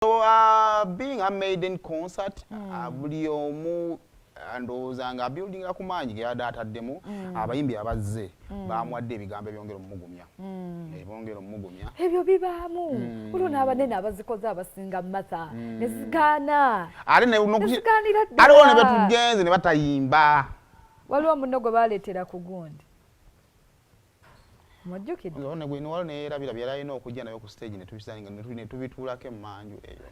So being a maiden concert, buli omu ndowooza nga building ku maanyi ge yadaataddemu abayimbi abazze bamwadde ebigambo ebyongera omugumya. Ebongera omugumya. Ebyo bibaamu. Olwo n'abanene abazikoze abasinga Martha. Nezigaana. Ate ne nezigaanira ddala. Aliwo ne betugenze ne batayimba. Waliwo munno gwe baaleetera ku gundi. Mwajjukidde? Olwo ne gwe waliwo neerabira byali alina okujja nayo ku stage ne tubisanga ne tubituulako emmanju eyo.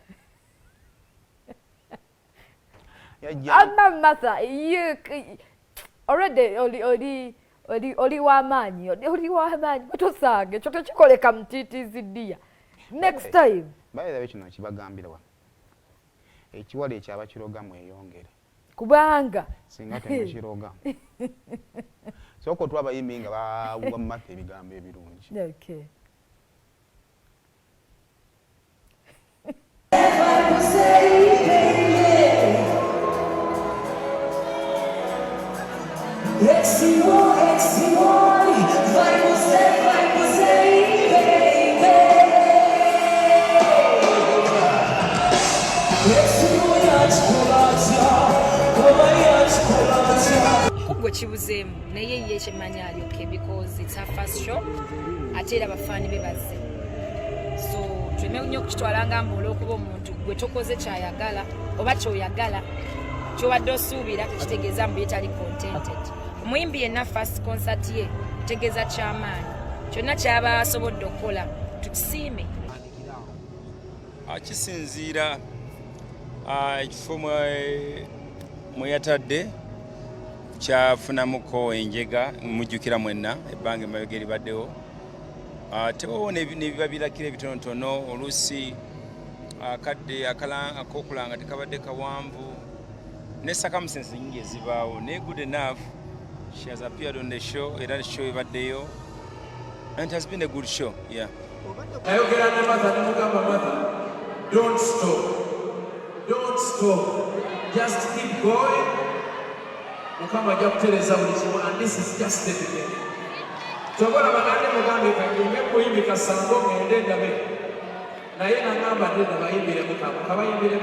Amma Martha, you already oli wa maanyi, otosange kyo tekikoleka mutiitiziddya. Next time. Bayirabe kino kibagambira wa. Ekiwala ekyaba kiroga mweyongere. Kubanga singa temukiroga. Soko twabayimbi nga bawa Martha ebigambo ebirungi. Okay. Gwe kibuzeemu naye ye kimanya alyoke because it's her first show ate era bafaani be bazze so tuleme nnyo okukitwala nga mbuula okuba omuntu gwe tokoze kyayagala oba kyoyagala kyobadde osuubira tekitegeeza mbu ye tali contented. Omuyimbi yenna first concert ye tegeeza kyamaanyi kyonna kyaba asobodde okukola tukisiime. Kisinziira ekifo mwe yatadde kyafunamuko enjega mujjukira mwenna ebbanga emabega eribaddewo tebawo nebibabirakira ebitonotono oluusi akadde ak'okulanga tekabadde kawanvu ne circumstances nyingi ezibaawo naye good enough she has appeared on the show era show ebaddeyo and it has been a good show. Yeah. Ayogera ne Martha ne mugamba Martha, don't stop, just keep going. Mukama ajja kutereza buli kimu and this is just the beginning. Kyobona bagande mugambe kagenge kuyimbi kasango ngende ndabe naye nangamba nde nabayimbire Mukama kabayimbire.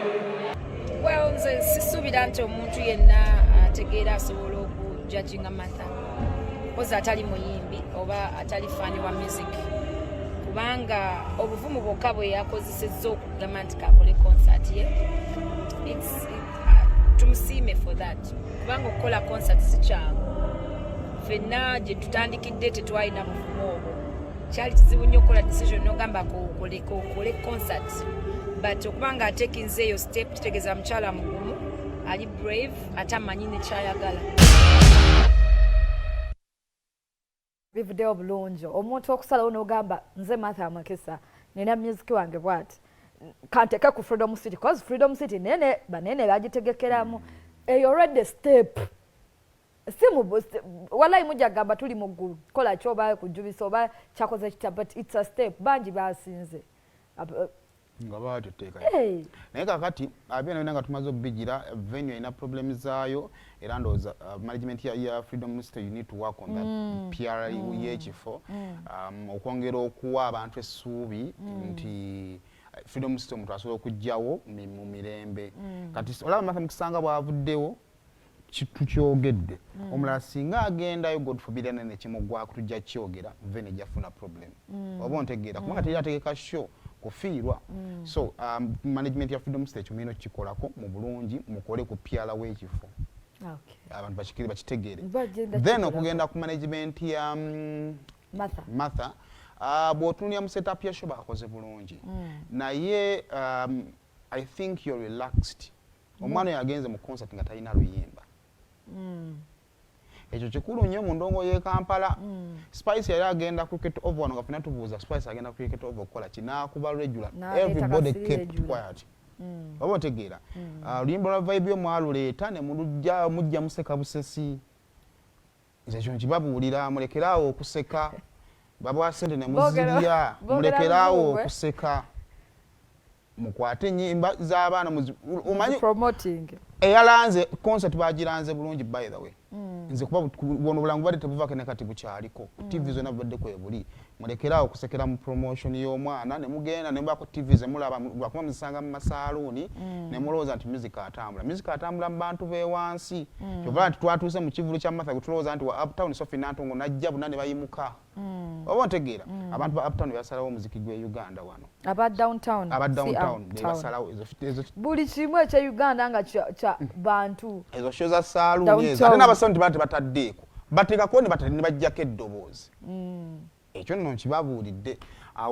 Well, nze sisuubira nti omuntu yenna ategeera asobola okujajinga Martha oza atali muyimbi oba atali faani wa music kubanga obuvumu bwokka bwe yakozesezza okugamba nti kakole concert ye tumusiime for that kubanga okukola concert si kyangu ffenna gye tutandikidde tetwalina buvumu obwo kyali kizibu nnyo okukola decision n'ogamba okole concert but okubanga atekinze eyo step kitegeeza mukyala mugumu ali brave ate amanyi ne kyayagala. Bivuddeyo bulungi omuntu okusalawo n'ogamba nze Martha Mukisa nina music wange bwati kanteke ku Freedom City cause Freedom City nene banene bagitegekeramu eyo already step simu walayi mujja gamba tuli mu ggulu kola kyoba kujubisa oba kyakoze kita but it's a step bangi basinze nga bateteeka naye kakati abina nga tumaze obigira venue ina problems zaayo era ndowooza management ya Freedom City you need to work on that PR y'ekifo okwongera okuwa abantu essuubi nti Freedom City omuntu asobola okujjawo mu mirembe kati olaba Martha Mukisa nga bwavuddewo tukyogedde omulala singa agendayo God forbid ne kimugwako tujja kyogera venue ejjafuna problem oba ontegeera kubanga teri ategeka show kufiirwa so management ya Freedom City kimino kikolako mu bulungi mukole ku pyala w'ekifo abantu bakikiri bakitegeere then okugenda ku management ya Martha bw'otunuulira mu setup ya show bakoze bulungi naye I think you're relaxed omwana yagenze mu concert nga talina luyimba ekyo kikulu nnyo mu ndongo y'e Kampala. Spice yali agenda cricket over wano nga fena tubuuza Spice agenda cricket over okukola kinaakuba regular everybody kept quiet oba otegeera oluyimba lwa vibe omwaluleeta ne mujja museka busesi nze kyo nkibabuulira mulekeraawo okuseka babwa sente ne muzirya mulekeraawo okuseka mukwate ennyimba z'abaana omanyi promoting eyalanze concert bagiranze bulungi by the way nze kuba bono bulangu bali tebuva ne kati bukyaliko TV zona badde kwebuli mulekera okusekera mu promotion y'omwana ne mugenda ne mbako TV ze mulaba bakuma musanga mu masaluni ne muloza nti music atambula mu bantu be wansi kyova nti twatuuse mu kivulu kya Martha kutuloza nti wa uptown Sophie Nantongo najja bunane bayimuka oba ntegeera abantu ba uptown basalawo muziki gwe Uganda wano aba downtown be basalawo ezo buli kimwe ekya Uganda nga cha bantu ezo show za saluni ezo ate n'abasound bataddeeko bateekako ne bajjako eddoboozi ekyo nno nkibabuulidde